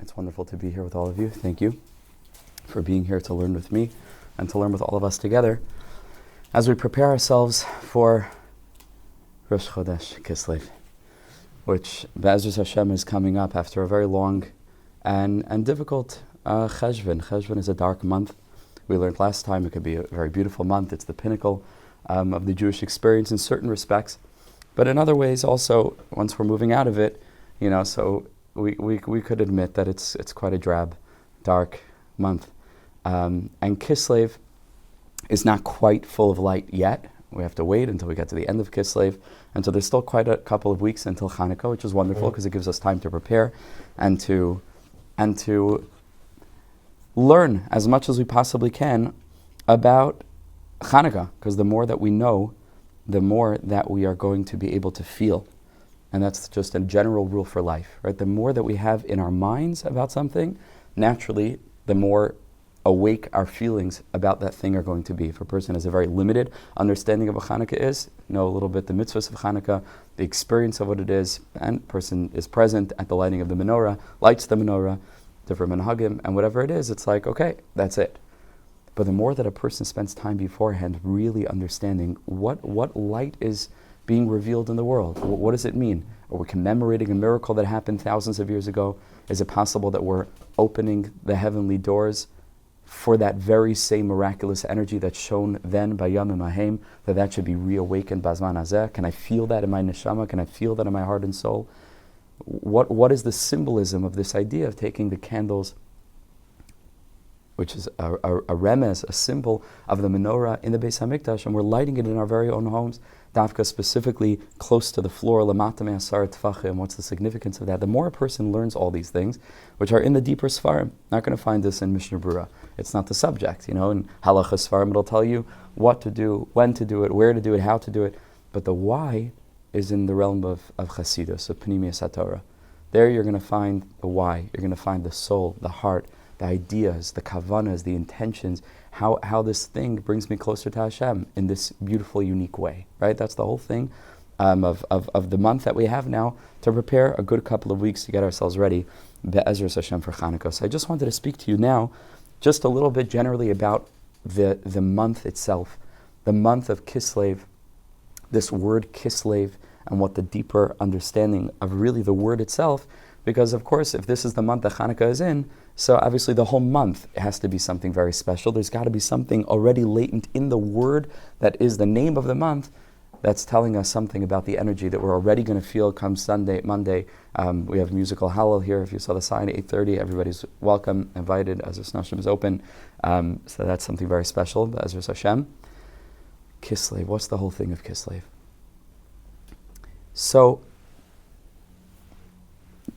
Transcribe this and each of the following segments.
It's wonderful to be here with all of you. Thank you for being here to learn with me and to learn with all of us together as we prepare ourselves for Rosh Chodesh Kislev, which Be'ezras Hashem is coming up after a very long and difficult Cheshvan. Cheshvan is a dark month. We learned last time it could be a very beautiful month. It's the pinnacle of the Jewish experience in certain respects. But in other ways also, once we're moving out of it, so we could admit that it's quite a drab, dark month. And Kislev is not quite full of light yet. We have to wait until we get to the end of Kislev. And so there's still quite a couple of weeks until Chanukah, which is wonderful because it gives us time to prepare and to learn as much as we possibly can about Chanukah, because the more that we know, the more that we are going to be able to feel. And that's just a general rule for life, right? The more that we have in our minds about something, naturally, the more awake our feelings about that thing are going to be. If a person has a very limited understanding of what Chanukah is, know a little bit the mitzvahs of Chanukah, the experience of what it is, and person is present at the lighting of the menorah, lights the menorah, different minhagim, and whatever it is, it's like, okay, that's it. But the more that a person spends time beforehand really understanding what light is being revealed in the world, what does it mean? Are we commemorating a miracle that happened thousands of years ago? Is it possible that we're opening the heavenly doors for that very same miraculous energy that's shown then by Yom Mahem, that should be reawakened Bazman Hazeh? Can I feel that in my neshama? Can I feel that in my heart and soul? What is the symbolism of this idea of taking the candles, which is a remez, a symbol of the menorah in the Beis HaMikdash, and we're lighting it in our very own homes, Dafka specifically close to the floor, Lamata me'asar tefachim. What's the significance of that? The more a person learns all these things, which are in the deeper Sfarim, not going to find this in Mishnah Brura. It's not the subject, in Halacha Sfarim it'll tell you what to do, when to do it, where to do it, how to do it, but the why is in the realm of Chasidus, of Pnimius HaTorah. There you're going to find the why, you're going to find the soul, the heart, the ideas, the kavanas, the intentions, how this thing brings me closer to Hashem in this beautiful, unique way, right? That's the whole thing of the month that we have now to prepare a good couple of weeks to get ourselves ready, Be'ezras Hashem, for Chanukah. So I just wanted to speak to you now just a little bit generally about the month itself, the month of Kislev, this word Kislev, and what the deeper understanding of really the word itself, because of course if this is the month that Chanukah is in, so obviously the whole month has to be something very special. There's got to be something already latent in the word that is the name of the month that's telling us something about the energy that we're already going to feel come Monday. We have musical Hallel here. If you saw the sign, 8:30, everybody's welcome, invited, Ezras Nashim is open. So that's something very special, Ezras Hashem. Kislev, what's the whole thing of Kislev? So,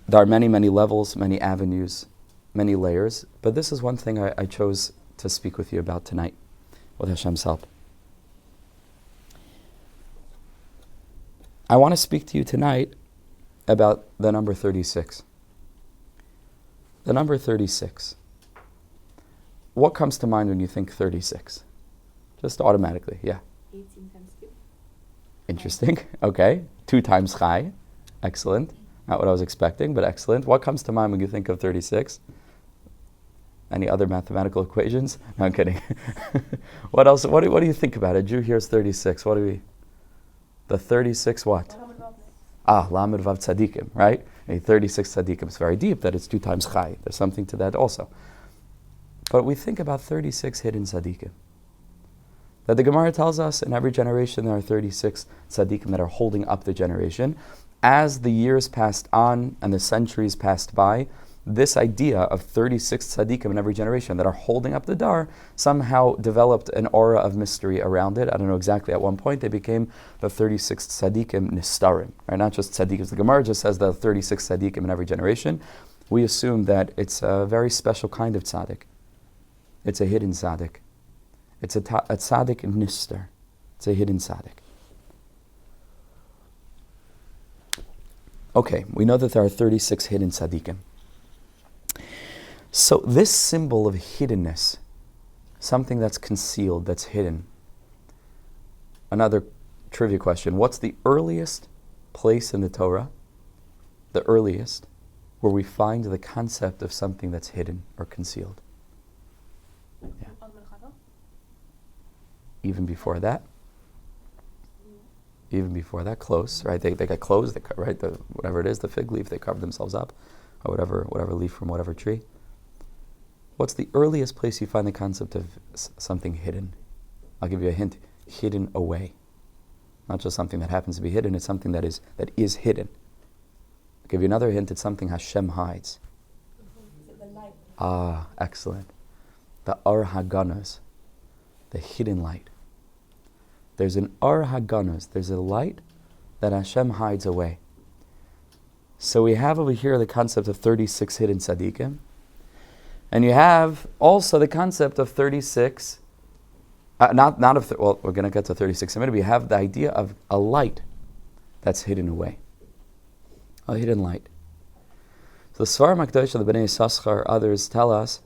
there are many, many levels, many avenues, many layers, but this is one thing I chose to speak with you about tonight, with Hashem's help. I want to speak to you tonight about the number 36. The number 36. What comes to mind when you think 36? Just automatically, yeah. 18 times 2. Interesting, okay. 2 times Chai, excellent. Not what I was expecting, but excellent. What comes to mind when you think of 36? Any other mathematical equations? No, I'm kidding. What else? What do you think about it? A Jew hears 36. What do we? The 36 what? Lamed Vav Tzaddikim, right? A 36 Tzaddikim. It's very deep that it's 2 times Chai. There's something to that also. But we think about 36 hidden Tzaddikim. That the Gemara tells us in every generation there are 36 Tzaddikim that are holding up the generation. As the years passed on and the centuries passed by, this idea of 36 tzaddikim in every generation that are holding up the dar somehow developed an aura of mystery around it. I don't know exactly at one point. They became the 36 tzaddikim nistarim, right? Not just tzaddikim. The Gemara just says the 36 tzaddikim in every generation. We assume that it's a very special kind of tzaddik. It's a hidden tzaddik. It's a tzaddik nistar. It's a hidden tzaddik. Okay, we know that there are 36 hidden tzaddikim. So this symbol of hiddenness, something that's concealed, that's hidden. Another trivia question. What's the earliest place in the Torah, the earliest, where we find the concept of something that's hidden or concealed. Yeah. Even before that, close, right? They got clothes, right? Whatever it is, the fig leaf, they cover themselves up, or whatever leaf from whatever tree. What's the earliest place you find the concept of something hidden? I'll give you a hint: hidden away. Not just something that happens to be hidden; it's something that is hidden. I'll give you another hint: it's something Hashem hides. The light. Ah, excellent. The Ar Haganos, the hidden light. There's an Ar Haganos, there's a light that Hashem hides away. So we have over here the concept of 36 hidden tzaddikim, and you have also the concept of 36, we're going to get to 36 in a minute, but you have the idea of a light that's hidden away. A hidden light. So the Svarim HaKadosh of the Bnei Yissaschar, others tell us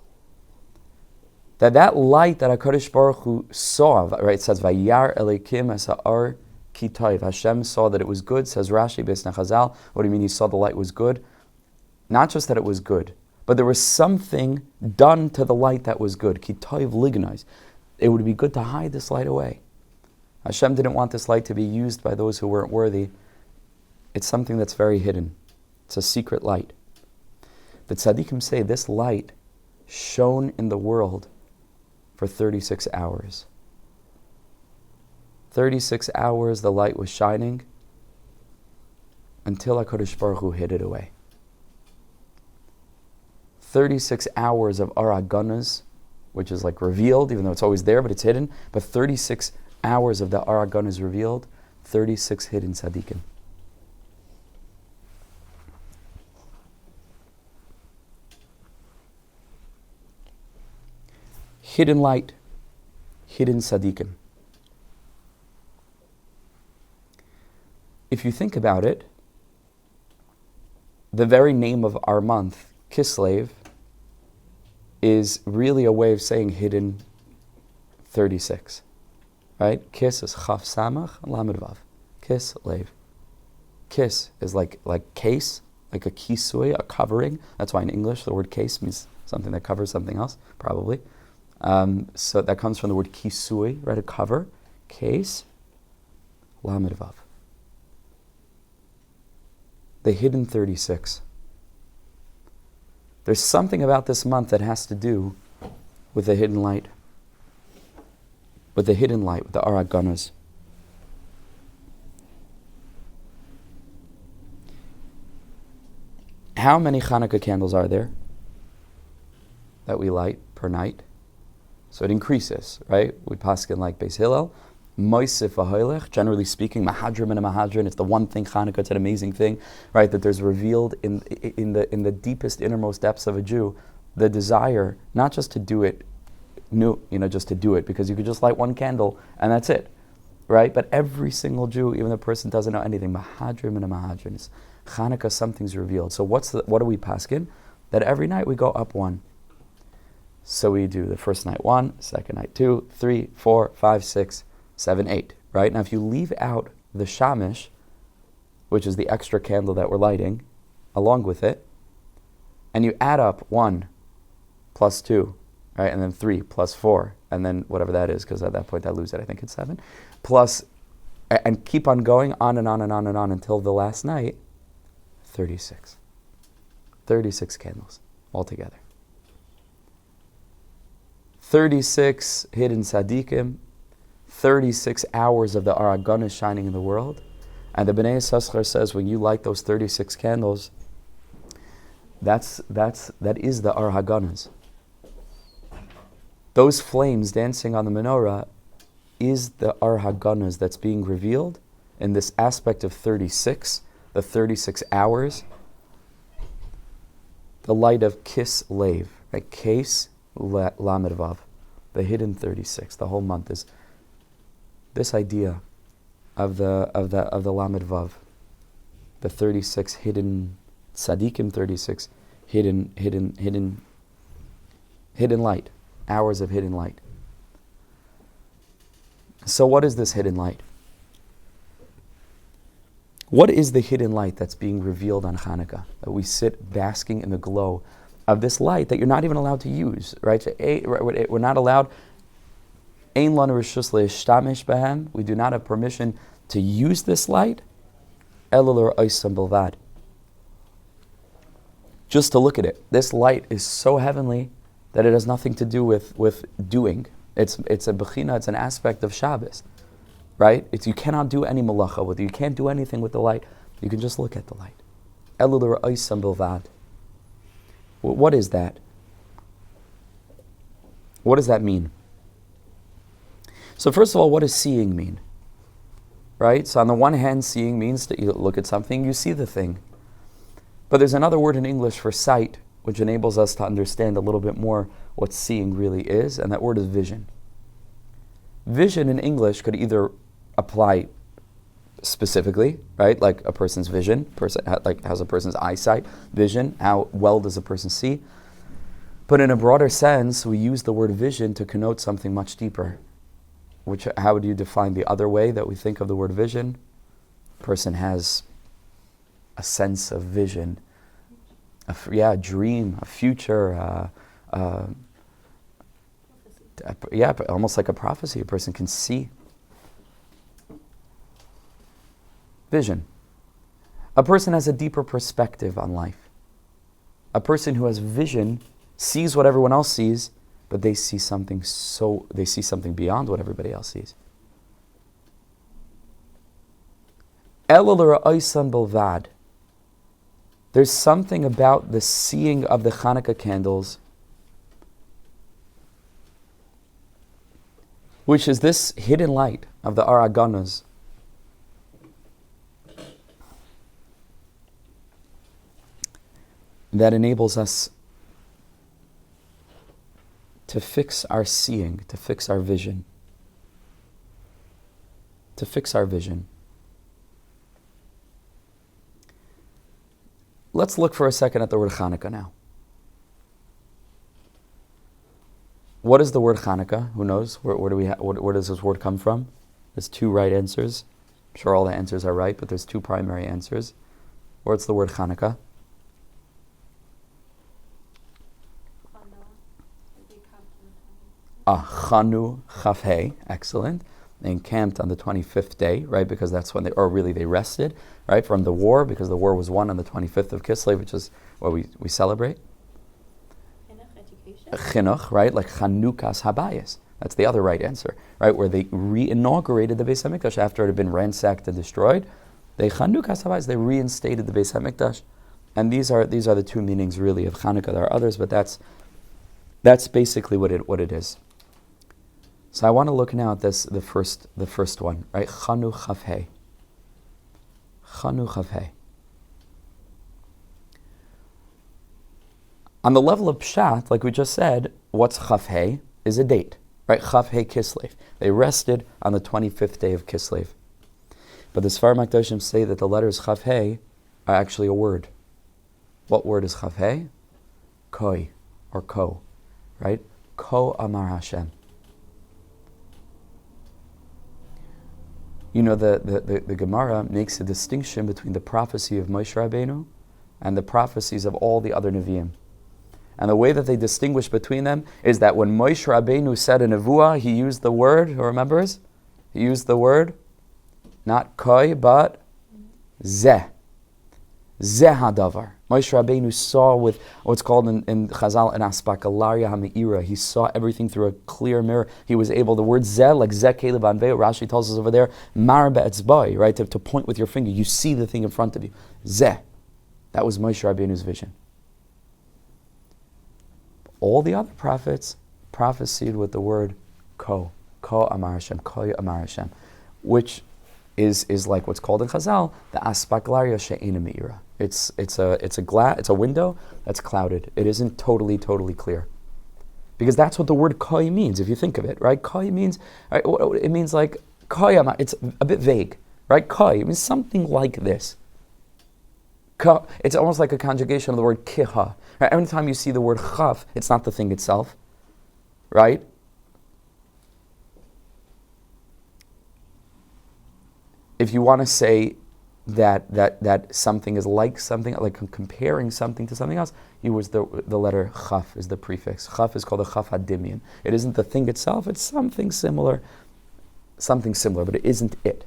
that light that HaKadosh Baruch Hu saw, right, it says, Vayar Elokim es ha'ar ki tov. Hashem saw that it was good, says Rashi, Beis Chazal. What do you mean he saw the light was good? Not just that it was good, but there was something done to the light that was good. Ki tov lignais. It would be good to hide this light away. Hashem didn't want this light to be used by those who weren't worthy. It's something that's very hidden. It's a secret light. The Tzaddikim say this light shone in the world for 36 hours. 36 hours the light was shining until HaKadosh Baruch Hu hid it away. 36 hours of Ar Haganos, which is like revealed, even though it's always there, but it's hidden. But 36 hours of the Ar Haganos revealed, 36 hidden tzaddikim. Hidden light, hidden tzaddikim. If you think about it, the very name of our month, Kislev, is really a way of saying hidden 36. Right? Kis is chaf samach, lamed vav. Kislev. Kis is like case, like a kisui, a covering. That's why in English the word case means something that covers something else, probably. So that comes from the word kisui, right? A cover, case, lamed vav. The hidden 36. There's something about this month that has to do with the hidden light. With the hidden light, with the Ar Haganos. How many Chanukah candles are there that we light per night? So it increases, right? We paskin like Beis Hillel. Moisif v'hoilech, generally speaking, mahadrim and a mahadrin, it's the one thing, Chanukah, it's an amazing thing, right? That there's revealed in the deepest, innermost depths of a Jew, the desire not just to do it just to do it, because you could just light one candle and that's it, right? But every single Jew, even the person doesn't know anything, mahadrim and a mahadrin, is Chanukah, something's revealed. So what do we paskin? That every night we go up one. So we do the first night 1, second night 2, 3, 4, 5, 6, 7, 8, right? Now if you leave out the shamish, which is the extra candle that we're lighting, along with it, and you add up 1 plus 2, right? And then 3 plus 4, and then whatever that is, because at that point I lose it, I think it's 7, plus, and keep on going on and on and on and on until the last night, 36. 36 candles altogether. 36 hidden tzaddikim, 36 hours of the Ar Haganos shining in the world. And the Bnei Yissaschar says when you light those 36 candles, that is the Ar Haganos. Those flames dancing on the menorah is the Ar Haganos that's being revealed in this aspect of 36, the 36 hours. The light of Kislev, right? Case lamed vav, the hidden 36. The whole month is this idea of the lamed vav, the 36 hidden tzaddikim, 36 hidden light, hours of hidden light. So what is this hidden light? What is the hidden light that's being revealed on Chanukah? That we sit basking in the glow of this light that you're not even allowed to use, right? We're not allowed. Ein lanu reshus leishtamesh behem. We do not have permission to use this light. Ela l'ra'osam bilvad. Just to look at it. This light is so heavenly that it has nothing to do with doing. It's a bechina, it's an aspect of Shabbos, right? You cannot do any malacha with it. You can't do anything with the light. You can just look at the light. Ela l'ra'osam bilvad. What is that? What does that mean? So first of all, what does seeing mean? Right? So on the one hand, seeing means that you look at something, you see the thing. But there's another word in English for sight, which enables us to understand a little bit more what seeing really is, and that word is vision. Vision in English could either apply specifically, right? Like a person's vision, like how's a person's eyesight, vision, how well does a person see? But in a broader sense, we use the word vision to connote something much deeper. How do you define the other way that we think of the word vision? A person has a sense of vision, a dream, a future, almost like a prophecy. A person can see. Vision. A person has a deeper perspective on life. A person who has vision sees what everyone else sees, but they see something beyond what everybody else sees. Ela l'ra'osam bilvad. There's something about the seeing of the Chanukah candles, which is this hidden light of the Araganas, that enables us to fix our seeing, to fix our vision. To fix our vision. Let's look for a second at the word Chanukah now. What is the word Chanukah? Who knows? Where does this word come from? There's two right answers. I'm sure all the answers are right, but there's two primary answers. What's the word Chanukah? Chanu Chafhei, excellent. They encamped on the 25th day, right? Because that's when they rested, right? From the war, because the war was won on the 25th of Kislev, which is what we celebrate. Chinuch, right? Like Chanukah's Habayis. That's the other right answer, right? Where they re-inaugurated the Beis HaMikdash after it had been ransacked and destroyed. They Chanukah's Habayis, they reinstated the Beis HaMikdash. And these are the two meanings really of Chanukah. There are others, but that's basically what it is. So I want to look now at the first one, right? Chanu Chafhei. Chanu Chafhei. On the level of Pshat, like we just said, what's Chafhei is a date, right? Chafhei Kislev. They rested on the 25th day of Kislev. But the Sfar Makdoshim say that the letters Chafhei are actually a word. What word is Chafhei? Koi, or Ko, right? Ko Amar Hashem. You know, the Gemara makes a distinction between the prophecy of Moshe Rabbeinu and the prophecies of all the other Nevi'im. And the way that they distinguish between them is that when Moshe Rabbeinu said a Nevuah, he used the word, who remembers? He used the word, not Koi, but Zeh. Zeh hadavar. Moshe Rabbeinu saw with what's called in Chazal an aspakalaria ha'me'ira. He saw everything through a clear mirror. He was able, the word zeh, like zeh kelev anveo, Rashi tells us over there, mar be'etzbai, right, to point with your finger. You see the thing in front of you. Zeh. That was Moshe Rabbeinu's vision. All the other prophets prophesied with the word ko amar Hashem, ko amar Hashem, which is like what's called in Chazal the aspakalaria she'ena me'ira. It's a window that's clouded. It isn't totally clear, because that's what the word koi means. If you think of it, right? Koi means, right, it means like koi. It's a bit vague, right? Koi, it means something like this. It's almost like a conjugation of the word kiha. Right? Every time you see the word chaf, it's not the thing itself, right? If you want to say that something is like something, like comparing something to something else, you use the letter chaf is the prefix. Chaf is called a chaf hadimion. It isn't the thing itself, it's something similar, but it isn't it.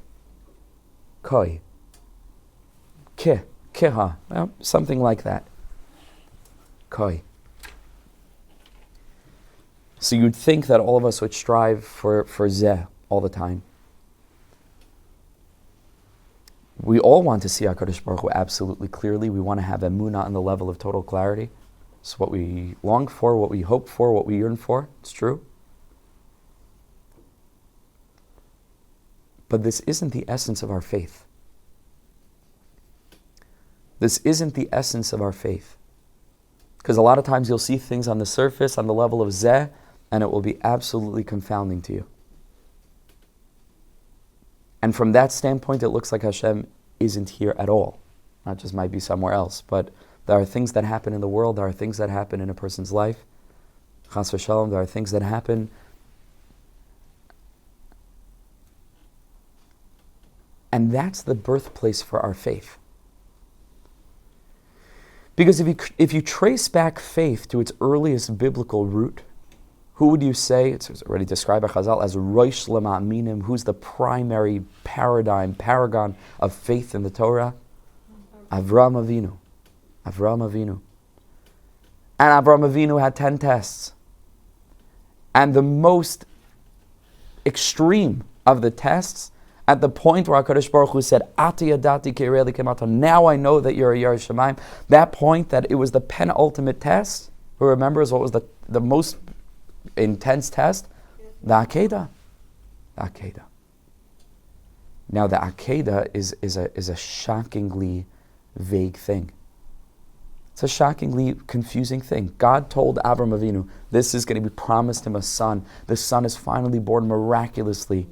Koi. Ke. Keha. Well, something like that. Koi. So you'd think that all of us would strive for zeh all the time. We all want to see HaKadosh Baruch Hu absolutely clearly. We want to have emunah on the level of total clarity. It's what we long for, what we hope for, what we yearn for. It's true. But this isn't the essence of our faith. This isn't the essence of our faith. Because a lot of times you'll see things on the surface, on the level of zeh, and it will be absolutely confounding to you. And from that standpoint, it looks like Hashem isn't here at all. Not just might be somewhere else, but there are things that happen in the world, there are things that happen in a person's life. Chas v'shalom, there are things that happen. And that's the birthplace for our faith. Because if you trace back faith to its earliest biblical root, who would you say, it's already described by Chazal as Rosh Lema'aminim, who's the primary paragon of faith in the Torah? Avraham Avinu. Avraham Avinu. And Avraham Avinu had 10 tests. And the most extreme of the tests, at the point where HaKadosh Baruch Hu said, Ati yadati ke'irei kemata, now I know that you're a Yirei Shamayim, that point that it was the penultimate test, who remembers what was the most intense test? The Akedah. The Akedah. Now the Akedah is a shockingly vague thing. It's a shockingly confusing thing. God told Avraham Avinu, this is going to be promised him a son. The son is finally born miraculously.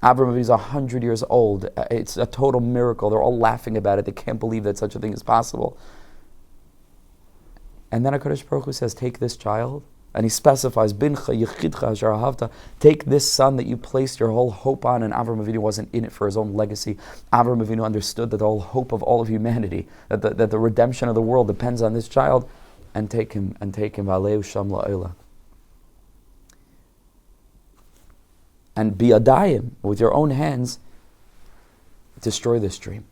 Avraham Avinu is 100 years old. It's a total miracle. They're all laughing about it. They can't believe that such a thing is possible. And then HaKadosh Baruch Hu says, take this child, and he specifies, Bincha yichidcha asher ahavta, take this son that you placed your whole hope on, and Avraham Avinu wasn't in it for his own legacy. Avraham Avinu understood that the whole hope of all of humanity, that the redemption of the world depends on this child, and take him, Aleu Sham La'ola. And biyadayim, with your own hands, destroy this dream.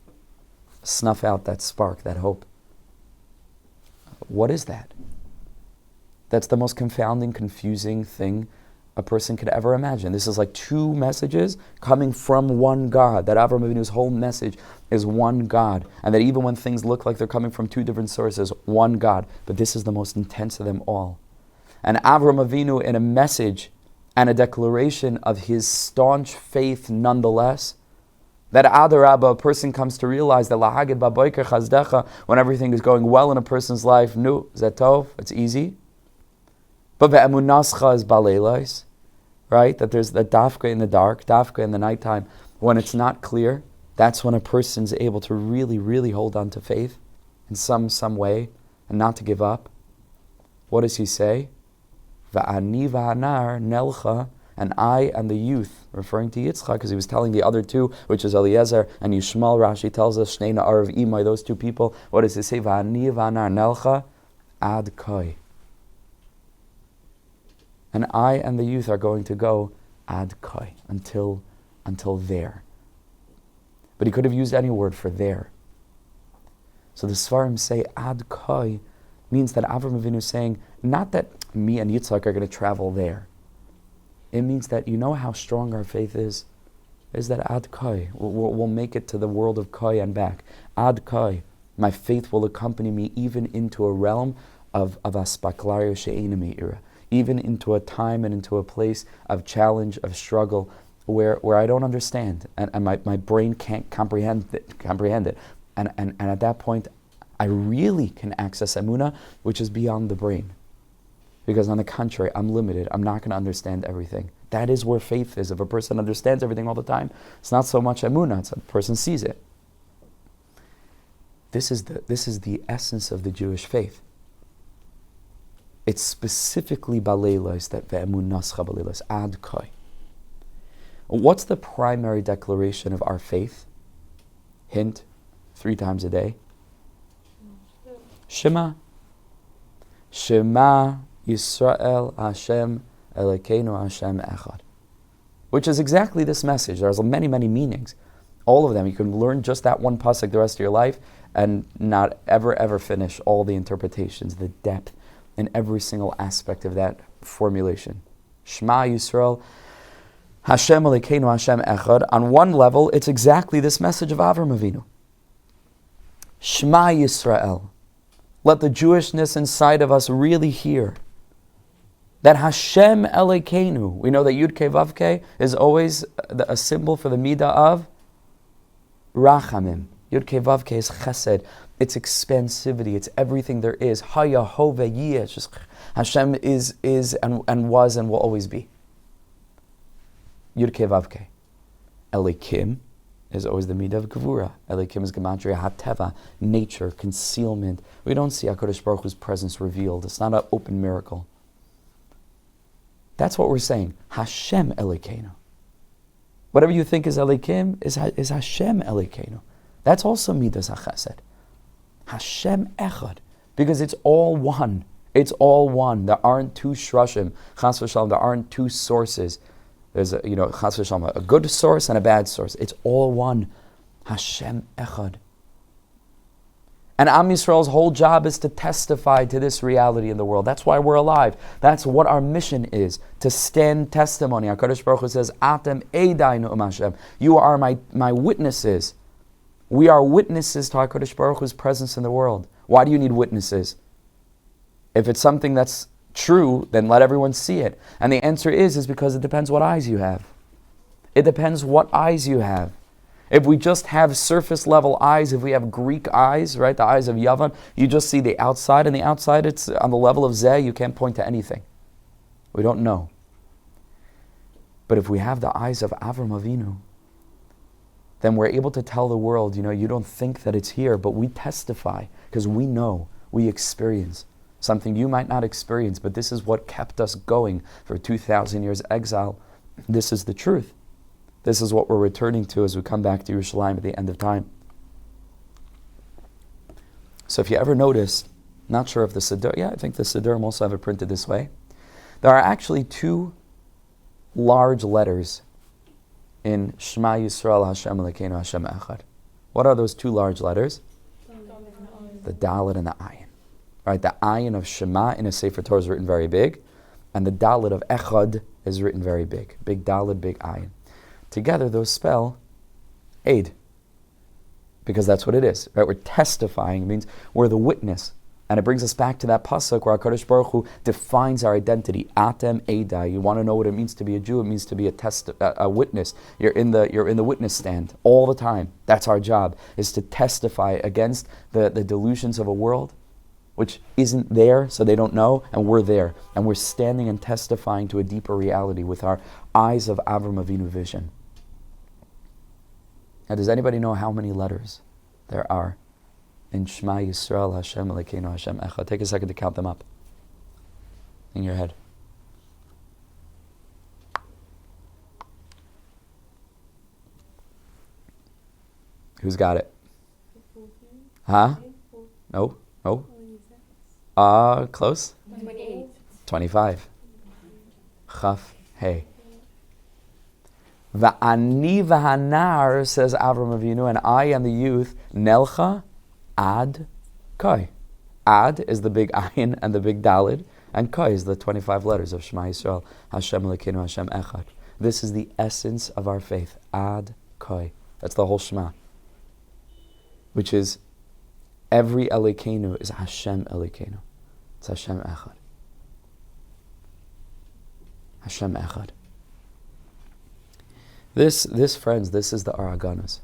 Snuff out that spark, that hope. What is that? That's the most confounding, confusing thing a person could ever imagine. This is like two messages coming from one God. That Avraham Avinu's whole message is one God. And that even when things look like they're coming from two different sources, one God. But this is the most intense of them all. And Avraham Avinu, in a message and a declaration of his staunch faith nonetheless, that Adarabba, a person comes to realize that Lahagid Baboiker Chazdecha, when everything is going well in a person's life, nu, zetov, it's easy. But ve'emunascha is baleilos, right? That there's the dafka in the dark, dafka in the nighttime. When it's not clear, that's when a person's able to really, really hold on to faith in some way and not to give up. What does he say? Va'ani va'anar nelcha, and I and the youth, referring to Yitzchak, because he was telling the other two, which is Eliezer and Yishmael. Rashi tells us, Shnei na'arav imai, those two people. What does he say? Va'ani va'anar nelcha ad koi. And I and the youth are going to go ad koi, until there. But he could have used any word for there. So the Svarim say ad koi means that Avraham Avinu is saying, not that me and Yitzchak are going to travel there. It means that you know how strong our faith is that ad koi. We'll make it to the world of koi and back. Ad koi. My faith will accompany me even into a realm of aspaklario she'ena me'ira. Even into a time and into a place of challenge, of struggle, where I don't understand, and my brain can't comprehend it. And at that point, I really can access emunah, which is beyond the brain. Because on the contrary, I'm limited. I'm not going to understand everything. That is where faith is. If a person understands everything all the time, it's not so much emunah, it's a person sees it. This is the essence of the Jewish faith. It's specifically baleilos, that ve'emunascha baleilos, ad koi. What's the primary declaration of our faith? Hint, 3 times a day? Shema. Shema Yisrael Hashem Elokeinu Hashem Echad. Which is exactly this message. There's many, many meanings. All of them. You can learn just that one pasuk the rest of your life and not ever finish all the interpretations, the depth in every single aspect of that formulation. Shema Yisrael Hashem Elokeinu Hashem Echad. On one level, it's exactly this message of Avram Avinu. Shema Yisrael. Let the Jewishness inside of us really hear that Hashem Elokeinu. We know that Yud Kei Vav Kei is always a symbol for the midah of Rachamim. Yud Kei Vav Kei is Chesed. It's expansivity. It's everything there is. Haya Hove Yeh. Just Hashem is and was and will always be. Yud Kei Vav Kei. Elikim is always the midah of Gevura. Elikim is Gematria HaTeva, nature, concealment. We don't see HaKadosh Baruch Hu's presence revealed. It's not an open miracle. That's what we're saying. Hashem Elokeinu. Whatever you think is Elikim is Hashem Elokeinu. That's also midas HaChesed. Hashem Echad. Because it's all one. It's all one. There aren't two shrashim. Chas v'shalom, there aren't two sources. There's chas v'shalom, a good source and a bad source. It's all one. Hashem Echad. And Am Yisrael's whole job is to testify to this reality in the world. That's why we're alive. That's what our mission is, to stand testimony. HaKadosh Baruch Hu says, Atem Eidai Nu'um Hashem. You are my witnesses. We are witnesses to HaKadosh Baruch Hu's presence in the world. Why do you need witnesses? If it's something that's true, then let everyone see it. And the answer is because it depends what eyes you have. It depends what eyes you have. If we just have surface level eyes, if we have Greek eyes, right, the eyes of Yavan, you just see the outside, and the outside, it's on the level of Zeh, you can't point to anything. We don't know. But if we have the eyes of Avram Avinu, then we're able to tell the world, you don't think that it's here, but we testify, because we know, we experience something you might not experience, but this is what kept us going for 2,000 years exile. This is the truth. This is what we're returning to as we come back to Yerushalayim at the end of time. So if you ever notice, not sure if the Siddur, I think the Siddurim also have it printed this way. There are actually 2 large letters in Shema Yisrael Hashem Elokeinu Hashem Echad. What are those 2 large letters? The Dalet and the Ayin. Right, the Ayin of Shema in a Sefer Torah is written very big, and the Dalet of Echad is written very big. Big Dalet, big Ayin. Together, those spell aid, because that's what it is. Right? We're testifying. It means we're the witness, and it brings us back to that pasuk where HaKadosh Baruch Hu defines our identity. Atem Eidai. You want to know what it means to be a Jew? It means to be a witness. You're in the witness stand all the time. That's our job: is to testify against the delusions of a world which isn't there, so they don't know, and we're there, and we're standing and testifying to a deeper reality with our eyes of Avram Avinu vision. Now, does anybody know how many letters there are in Shema Yisrael Hashem Elokeinu Hashem Echad? Take a second to count them up in your head. Who's got it? Huh? No? Close? 28. 25. Chaf Hey. Va'ani v'hanar, says Avram Avinu, and I am the youth, Nelcha ad Kai. Ad is the big Ayin and the big Dalid, and Kai is the 25 letters of Shema Yisrael, Hashem Elokeinu Hashem Echad. This is the essence of our faith. Ad Kai. That's the whole Shema. Which is, every Elokeinu is Hashem Elokeinu. It's Hashem Echad. Hashem Echad. This, friends, this is the Araganus.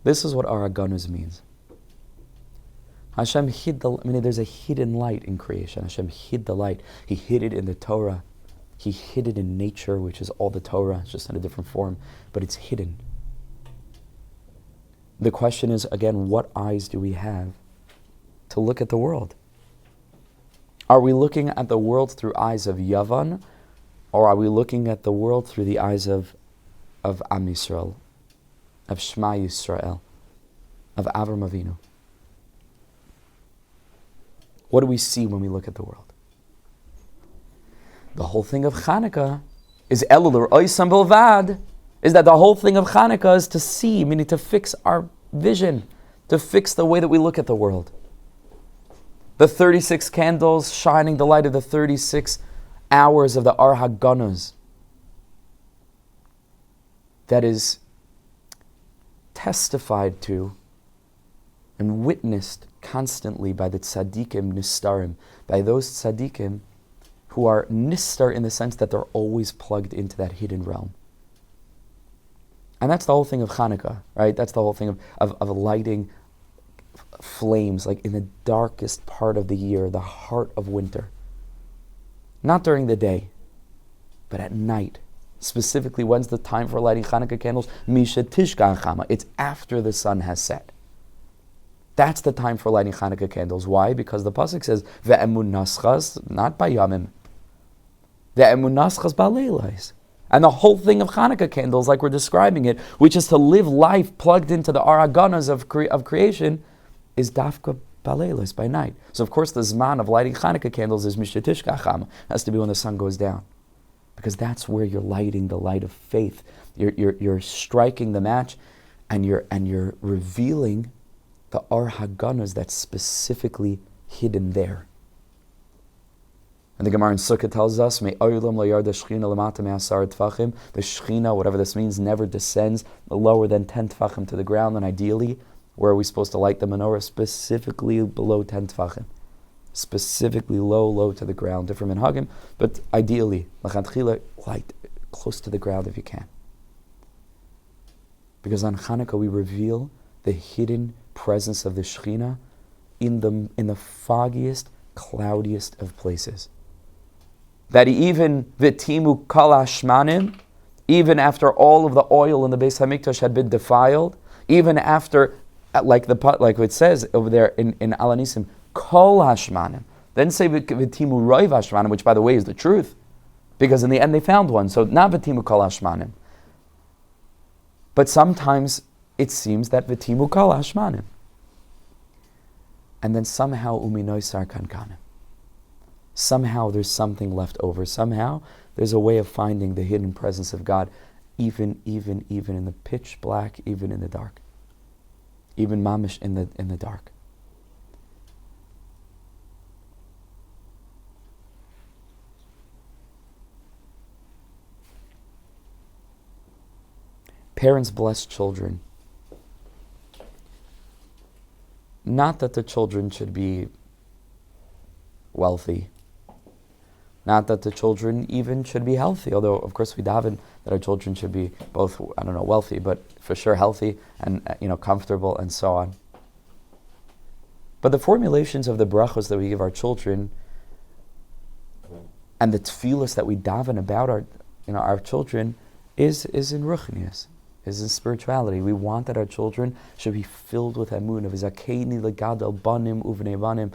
This is what Araganus means. Hashem hid there's a hidden light in creation. Hashem hid the light. He hid it in the Torah. He hid it in nature, which is all the Torah. It's just in a different form, but it's hidden. The question is, again, what eyes do we have to look at the world? Are we looking at the world through eyes of Yavan, or are we looking at the world through the eyes of Am Yisrael, of Shema Yisrael? of Avram Avinu. What do we see when we look at the world? The whole thing of Chanukah is Elul Oisam Bilvad, is that the whole thing of Chanukah is to see, meaning to fix our vision, to fix the way that we look at the world. The 36 candles shining the light of the 36 hours of the Ar HaGanuz. That is testified to and witnessed constantly by the Tzaddikim Nistarim, by those Tzaddikim who are Nistar in the sense that they're always plugged into that hidden realm. And that's the whole thing of Chanukah, right? That's the whole thing of lighting flames, like in the darkest part of the year, the heart of winter. Not during the day, but at night. Specifically, when's the time for lighting Chanukah candles? Misha Tishkan Chama. It's after the sun has set. That's the time for lighting Chanukah candles. Why? Because the pasuk says, "Ve'emun naschas," not by Yamim. "Ve'emun naschas ba'leilais." And the whole thing of Chanukah candles, like we're describing it, which is to live life plugged into the Ar HaGanuz of creation, is dafka ba'leilais, by night. So of course the zman of lighting Chanukah candles is Misha Tishkan Chama. Has to be when the sun goes down. Because that's where you're lighting the light of faith. You're striking the match, and you're revealing the Ar HaGanuz that's specifically hidden there. And the Gemara in Sukkah tells us, the Shechina, whatever this means, never descends lower than 10 tfachim to the ground, and ideally, where are we supposed to light the menorah? Specifically below 10 tfachim. Specifically low to the ground, different minhagim, but ideally, light close to the ground if you can. Because on Chanukah we reveal the hidden presence of the Shechina in the foggiest, cloudiest of places. That even v'timu kal hashmanim, even after all of the oil in the Beis Hamikdash had been defiled, even after, like it says over there in Alanisim, kol hashmanim. Then say v'timu roiv hashmanim, which by the way is the truth, because in the end they found one. So not v'timu kol hashmanim. But sometimes it seems that v'timu kol hashmanim. And then somehow uminoisar kankanim. Somehow there's something left over. Somehow there's a way of finding the hidden presence of God, even in the pitch black, even in the dark. Even mamish in the dark. Parents bless children. Not that the children should be wealthy. Not that the children even should be healthy, although of course we daven that our children should be both, wealthy, but for sure healthy and comfortable and so on. But the formulations of the brachos that we give our children and the tefillos that we daven about our children is in ruchnius, is in spirituality. We want that our children should be filled with emun of zakeini legadol banim uvnei banim.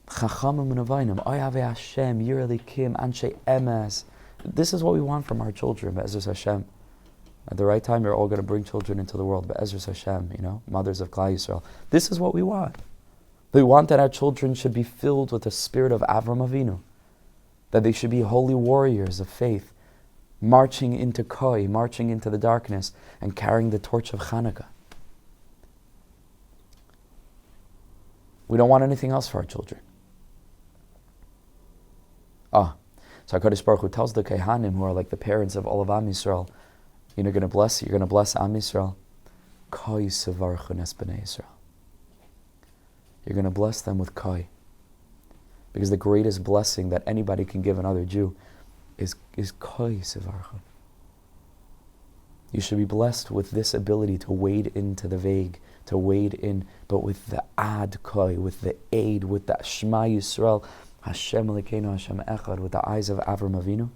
Chachamim unavainim, oyave Hashem, yirelikim, anshe emes. This is what we want from our children, be'ezras Hashem. At the right time, you're all going to bring children into the world, be'ezras Hashem, mothers of Klal Yisrael. This is what we want. We want that our children should be filled with the spirit of Avram Avinu, that they should be holy warriors of faith, marching into Koi, marching into the darkness, and carrying the torch of Chanukah. We don't want anything else for our children. So HaKadosh Baruch Hu tells the Kehanim, who are like the parents of all of Am Yisrael, you're going to bless Am Yisrael. Koi sevarchu nes b'nei Yisrael. You're going to bless them with Koi. Because the greatest blessing that anybody can give another Jew is Koi sevarchu. You should be blessed with this ability to wade into the vague, to wade in, but with the ad Koi, with the aid, with the Shema Yisrael, Hashem Elokeinu Hashem Echad, with the eyes of Avram Avinu.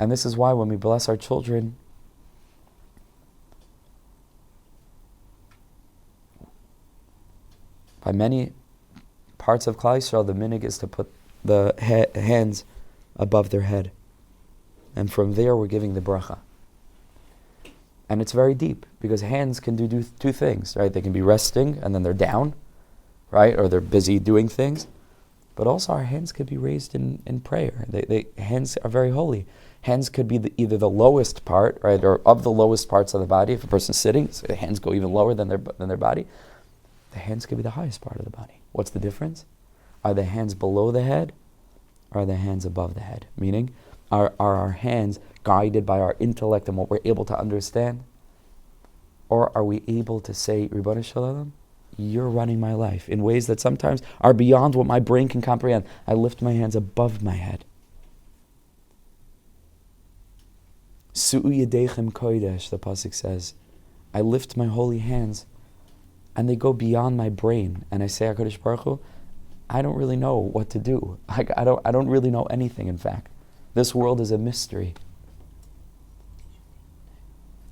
And this is why when we bless our children, by many parts of Klal Yisrael, the minhag is to put the hands above their head. And from there we're giving the bracha. And it's very deep, because hands can do two things, right? They can be resting and then they're down, right? Or they're busy doing things. But also our hands could be raised in prayer. Hands are very holy. Hands could be either the lowest part, right, or of the lowest parts of the body. If a person's sitting, so the hands go even lower than their body. The hands could be the highest part of the body. What's the difference? Are the hands below the head, or are the hands above the head? Meaning, are our hands guided by our intellect and what we're able to understand? Or are we able to say, Ribbon Shalom, you're running my life in ways that sometimes are beyond what my brain can comprehend. I lift my hands above my head. Su'u yedechem kodesh, the pasuk says, I lift my holy hands and they go beyond my brain. And I say, HaKadosh Baruch Hu, I don't really know what to do. I don't really know anything, in fact. This world is a mystery.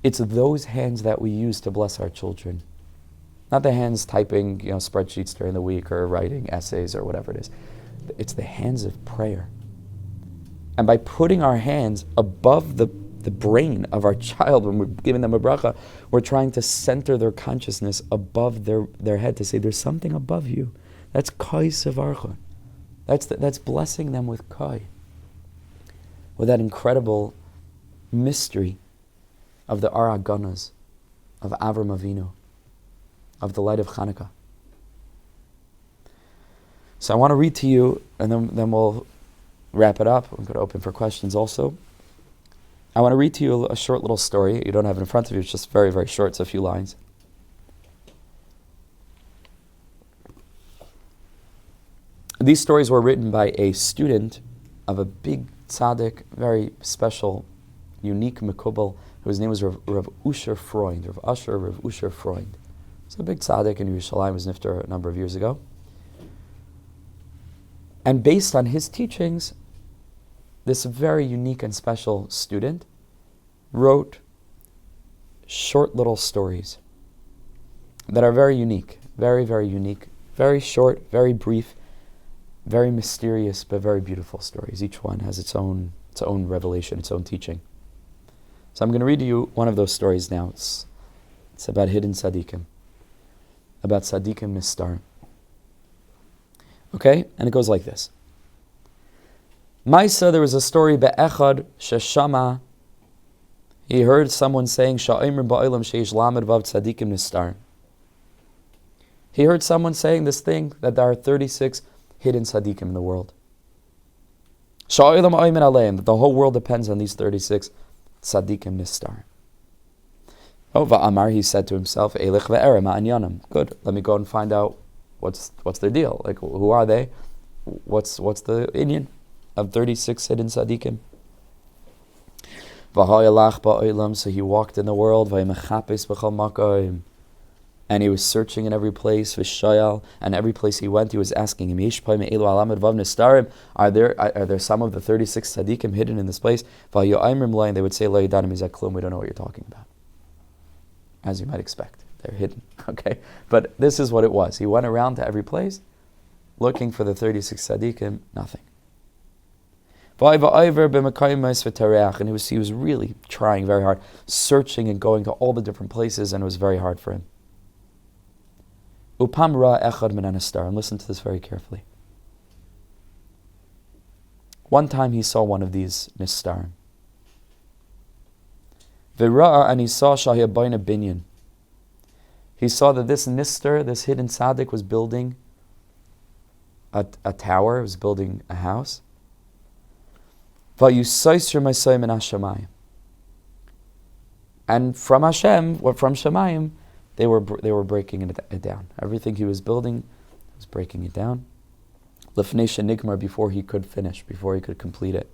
It's those hands that we use to bless our children. Not the hands typing, spreadsheets during the week or writing essays or whatever it is. It's the hands of prayer. And by putting our hands above the brain of our child, when we're giving them a bracha, we're trying to center their consciousness above their head, to say there's something above you. That's kai sevarcha. That's blessing them with kai. With that incredible mystery of the Ar Haganas, of Avram Avinu, of the light of Chanukah. So I want to read to you, and then we'll wrap it up. I'm going to open for questions also. I want to read to you a short little story. You don't have it in front of you. It's just very, very short. It's a few lines. These stories were written by a student of a big tzaddik, very special, unique Mekubal, whose name was Rav Usher Freund. Rav Usher Freund. He's a big tzaddik in Yerushalayim, was nifter a number of years ago. And based on his teachings, this very unique and special student wrote short little stories that are very unique, very, very unique, very short, very brief, very mysterious, but very beautiful stories. Each one has its own revelation, its own teaching. So I'm going to read to you one of those stories now. It's about hidden tzaddikim, about tzaddikim nistar. Okay? And it goes like this. Maisa, there was a story be'echad sheshama. He heard someone saying, Sha'imr ba'ilam sheish lamed vav tzaddikim nistar. He heard someone saying this thing, that there are 36 hidden tzaddikim in the world. Sha'ilam aymin aleim, that the whole world depends on these 36 tzaddikim nistar. Oh, va'amar, he said to himself, Eilich ve'ere ma'anyanam. Good, let me go and find out what's their deal. Like, who are they? What's the Indian of 36 hidden tzaddikim? So he walked in the world, and he was searching in every place, and every place he went, he was asking him, are there some of the 36 tzaddikim hidden in this place? And they would say, we don't know what you're talking about. As you might expect, they're hidden. Okay, but this is what it was. He went around to every place, looking for the 36 tzaddikim, nothing. And he was really trying very hard, searching and going to all the different places, and it was very hard for him. And listen to this very carefully. One time he saw one of these nistarim. And he saw Shahyabayna Binyan. He saw that this nistar, this hidden tzaddik, was building a tower, was building a house. And from Hashem, from Shemayim, they were breaking it down. Everything he was building, he was breaking it down. Lefnei shenigmar, before he could finish, before he could complete it.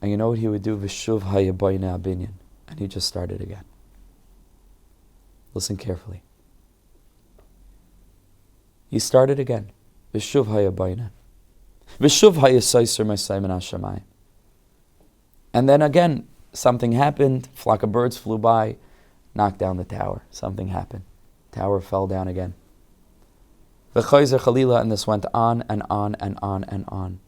And you know what he would do? V'shuv hayabayna binyan. And he just started again. Listen carefully. He started again. V'shuv hayabayna. V'shuv hayasayser masayman hashamayim. And then again, something happened. Flock of birds flew by, knocked down the tower. Something happened. Tower fell down again. V'chayzer chalila, and this went on and on and on and on.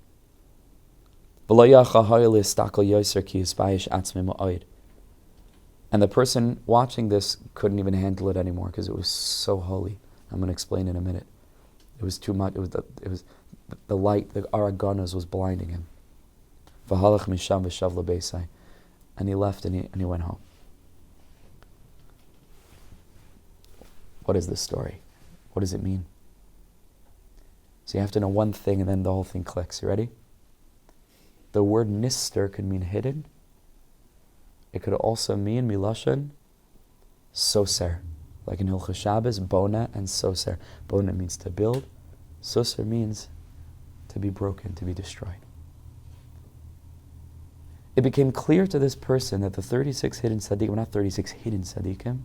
And the person watching this couldn't even handle it anymore because it was so holy. I'm going to explain in a minute. It was too much. It was the light, the araganas was blinding him. V'halach misham v'shav lebeisai. And he left and he went home. What is this story? What does it mean? So you have to know one thing and then the whole thing clicks. You ready? The word nister can mean hidden. It could also mean milashon soser. Like in Hilchos Shabbos, bona and soser. Bona means to build. Soser means to be broken, to be destroyed. It became clear to this person that the 36 hidden tzaddikim, well, not 36 hidden tzaddikim,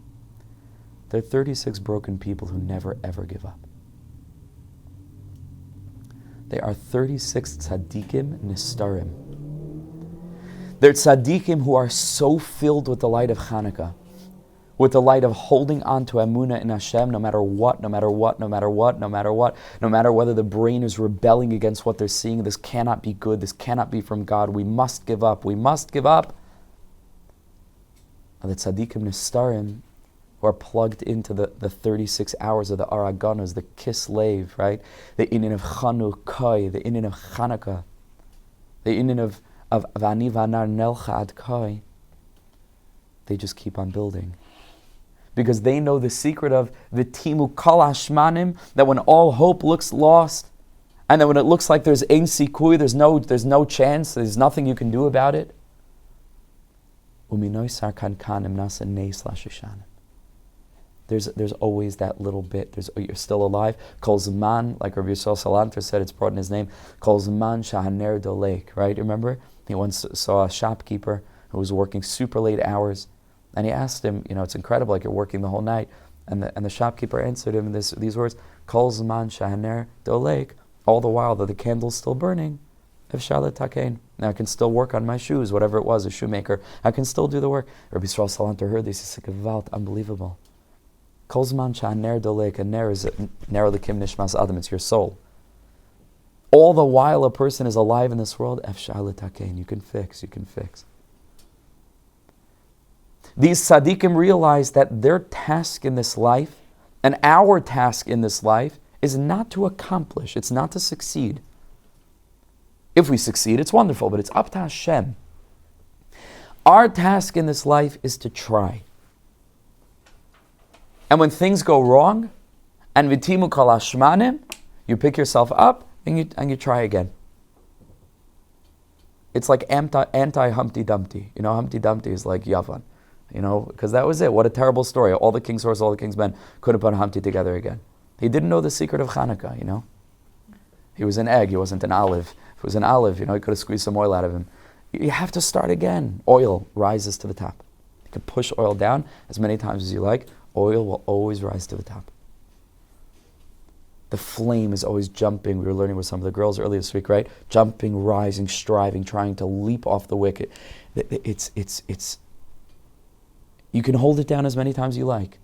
they're 36 broken people who never ever give up. They are 36 tzaddikim nistarim. They're tzaddikim who are so filled with the light of Chanukah, with the light of holding on to emunah in Hashem no matter what, no matter what, no matter what, no matter what, no matter whether the brain is rebelling against what they're seeing. This cannot be good, this cannot be from God, we must give up, we must give up. And the tzaddikim nistarim who are plugged into the 36 hours of the araganas, the Kislev, right? The inyan of Chanukah, the inyan of Chanukah, the inyan of Vani Vanar Nelcha Ad Kai. They just keep on building. Because they know the secret of V'timu kol hashmanim, that when all hope looks lost, and that when it looks like there's ein sikui, there's no chance, there's nothing you can do about it. Uminoisar kan kanim nasa neis lashishanim. There's always that little bit. You're still alive. Kol zman, like Rabbi Yisrael Salanter said, it's brought in his name. Kol zman shahaner dolek. Right? Remember, he once saw a shopkeeper who was working super late hours, and he asked him, it's incredible, like you're working the whole night. And the shopkeeper answered him in these words: Kol zman shahaner dolek. All the while that the candle's still burning. Efshar letakein. Now I can still work on my shoes, whatever it was, a shoemaker. I can still do the work. Rabbi Yisrael Salanter heard this. He said, "Gevalt, unbelievable." Kol zman sha'ner dolek, a ner is ner l'kim nishmas adam, it's your soul. All the while a person is alive in this world, efshar l'takein, you can fix. These tzaddikim realize that their task in this life, and our task in this life, is not to accomplish, it's not to succeed. If we succeed, it's wonderful, but it's up to Hashem. Our task in this life is to try. And when things go wrong, and v'timu kol hashmanim, you pick yourself up and you try again. It's like anti-Humpty Dumpty. Humpty Dumpty is like Yavan. Because that was it. What a terrible story. All the king's horse, all the king's men couldn't put Humpty together again. He didn't know the secret of Chanukah, He was an egg, he wasn't an olive. If it was an olive, he could have squeezed some oil out of him. You have to start again. Oil rises to the top. You can push oil down as many times as you like. Oil will always rise to the top. The flame is always jumping. We were learning with some of the girls earlier this week, right? Jumping, rising, striving, trying to leap off the wick. It's. You can hold it down as many times as you like.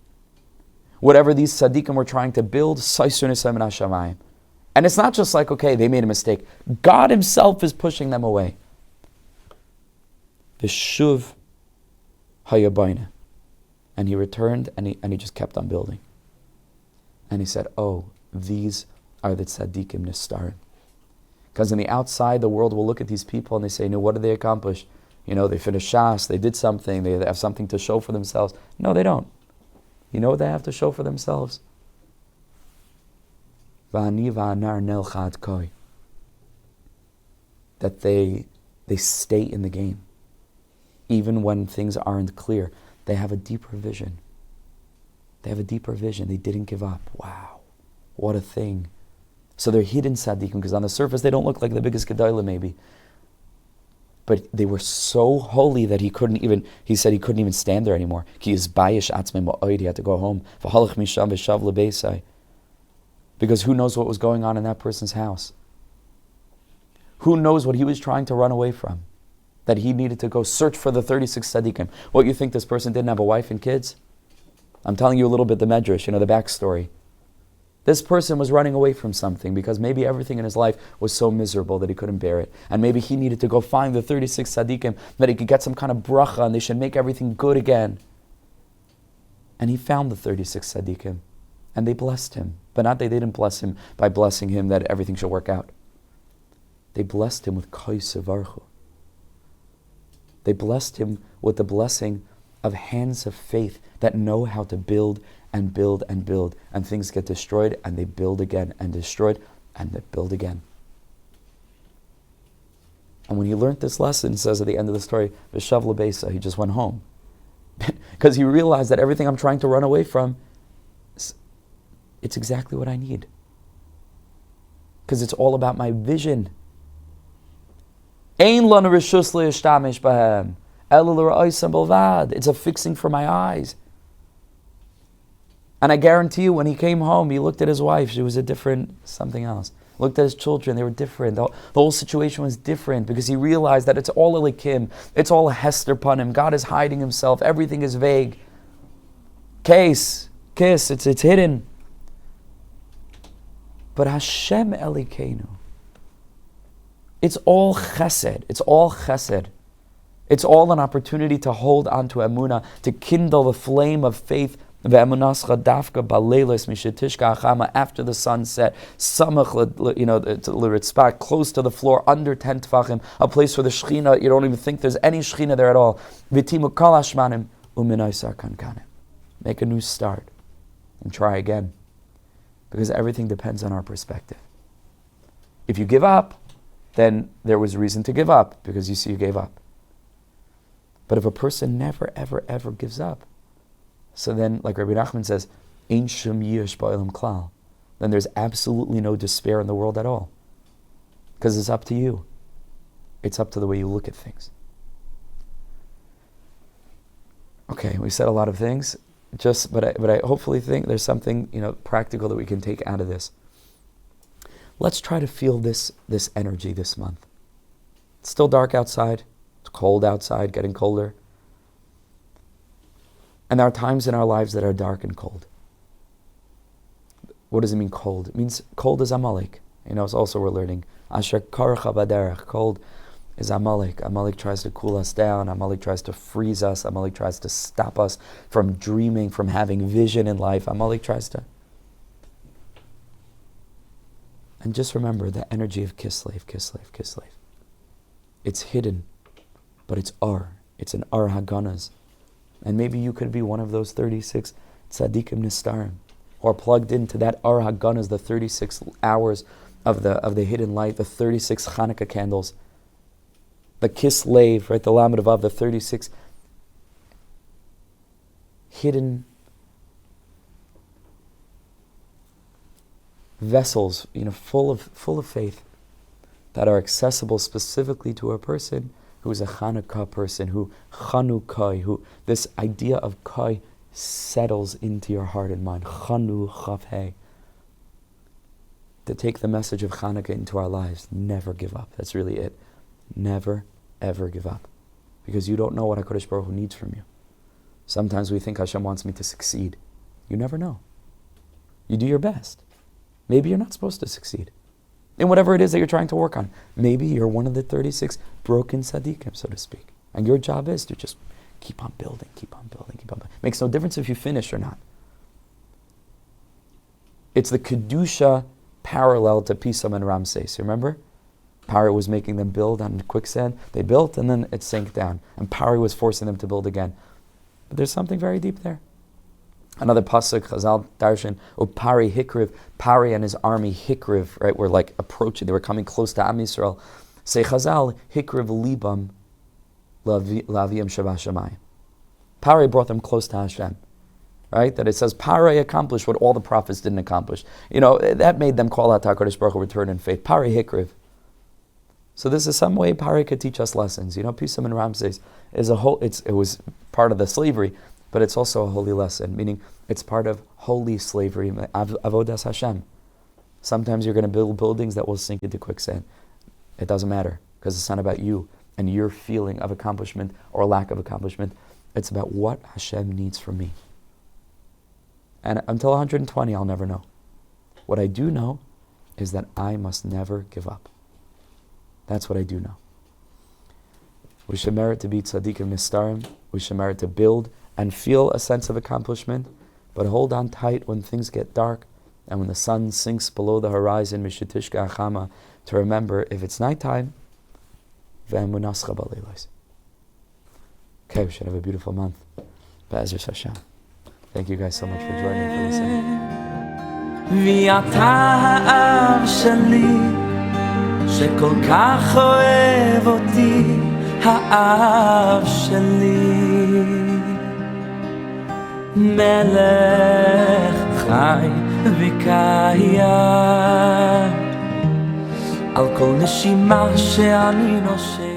Whatever these tzaddikim were trying to build, and it's not just like, okay, they made a mistake. God Himself is pushing them away. V'shuv hayabayna. And he returned and he just kept on building. And he said, oh, these are the tzaddikim nistarim. Because on the outside, the world will look at these people and they say, what did they accomplish? They finished Shas, they did something, they have something to show for themselves. No, they don't. You know what they have to show for themselves? V'ani v'anar nelcha ad kai. That they stay in the game. Even when things aren't clear. They have a deeper vision. They didn't give up. Wow. What a thing. So they're hidden tzaddikim, because on the surface they don't look like the biggest gedolah maybe. But they were so holy that he said he couldn't even stand there anymore. He had to go home. Because who knows what was going on in that person's house? Who knows what he was trying to run away from? That he needed to go search for the 36 tzaddikim. What, you think this person didn't have a wife and kids? I'm telling you a little bit the medrash, the backstory. This person was running away from something because maybe everything in his life was so miserable that he couldn't bear it. And maybe he needed to go find the 36 tzaddikim that he could get some kind of bracha and they should make everything good again. And he found the 36 tzaddikim, and they blessed him. But not they didn't bless him by blessing him that everything shall work out. They blessed him with koisevarchu. They blessed him with the blessing of hands of faith that know how to build and build and build. And things get destroyed, and they build again, and destroyed, and they build again. And when he learned this lesson, it says at the end of the story, V'shav l'beisa, he just went home. Because he realized that everything I'm trying to run away from, it's exactly what I need. Because it's all about my vision. Ein lanu reshus le'ishtamish bahem, ela l'ra'osam bilvad. It's a fixing for my eyes. And I guarantee you, when he came home, he looked at his wife. She was a different something else. Looked at his children, they were different. The whole situation was different because he realized that it's all Elikim. It's all a Hester Panim. God is hiding himself. Everything is vague. Kiss, it's hidden. But Hashem Elikenu, it's all chesed. It's all chesed. It's all an opportunity to hold on to emunah, to kindle the flame of faith. After the sunset, samach, close to the floor, under 10 tefachim, a place where the Shechina, you don't even think there's any Shechina there at all. Make a new start and try again. Because everything depends on our perspective. If you give up, then there was reason to give up, because you see you gave up. But if a person never, ever, ever gives up, so then, like Rabbi Nachman says, Ein shum yish ba'olam klal. Then there's absolutely no despair in the world at all. Because it's up to you. It's up to the way you look at things. Okay, we said a lot of things, but I hopefully think there's something practical that we can take out of this. Let's try to feel this energy this month. It's still dark outside. It's cold outside, getting colder. And there are times in our lives that are dark and cold. What does it mean, cold? It means cold is Amalek. It's also we're learning. Asher karcha baderech. Cold is Amalek. Amalek tries to cool us down. Amalek tries to freeze us. Amalek tries to stop us from dreaming, from having vision in life. Amalek tries to... And just remember the energy of Kislev. It's hidden, but it's Ar. It's an Ar Haganas. And maybe you could be one of those 36 Tzaddikim Nistarim, who are plugged into that Ar Haganas, the 36 hours of the hidden light, the 36 Chanukah candles, the Kislev, right, the Lamed Vav, the 36 hidden vessels, full of faith, that are accessible specifically to a person who is a Chanukah person, who Chanukah, who this idea of Kai settles into your heart and mind. Chanu Chavhei. To take the message of Chanukah into our lives. Never give up. That's really it. Never, ever give up. Because you don't know what HaKadosh Baruch Hu needs from you. Sometimes we think Hashem wants me to succeed. You never know. You do your best. Maybe you're not supposed to succeed in whatever it is that you're trying to work on. Maybe you're one of the 36 broken tzaddikim, so to speak. And your job is to just keep on building. Makes no difference if you finish or not. It's the Kedusha parallel to Pisam and Ramses. Remember? Pari was making them build on quicksand. They built and then it sank down. And Pari was forcing them to build again. But there's something very deep there. Another pasuk, Chazal Darshan, Pari Hikriv, Pari and his army Hikriv, right, were like approaching, they were coming close to Am Yisrael. Say Chazal, Hikriv Libam Laviyam Shabbat Shemayim. Pari brought them close to Hashem. Right? That it says Pari accomplished what all the prophets didn't accomplish. That made them call out to HaKadosh Baruch Hu, return in faith. Pari Hikriv. So this is some way Pari could teach us lessons. Pisam and Ramses is it was part of the slavery, but it's also a holy lesson, meaning it's part of holy slavery, avodas Hashem. Sometimes you're going to build buildings that will sink into quicksand. It doesn't matter, because it's not about you and your feeling of accomplishment or lack of accomplishment. It's about what Hashem needs from me. And until 120, I'll never know. What I do know is that I must never give up. That's what I do know. We should merit to be tzaddikim nistarim. We should merit to build and feel a sense of accomplishment, but hold on tight when things get dark and when the sun sinks below the horizon, Mishitishka Achama, to remember if it's nighttime, Ve'emunascha b'leilos. Okay, we should have a beautiful month. Be'ezras Hashem. Thank you guys so much for joining, for listening. ואתה האב שלי שכל כך אוהב אותי, האב שלי מלך חי וקיים על כל נשימה שאני נושם.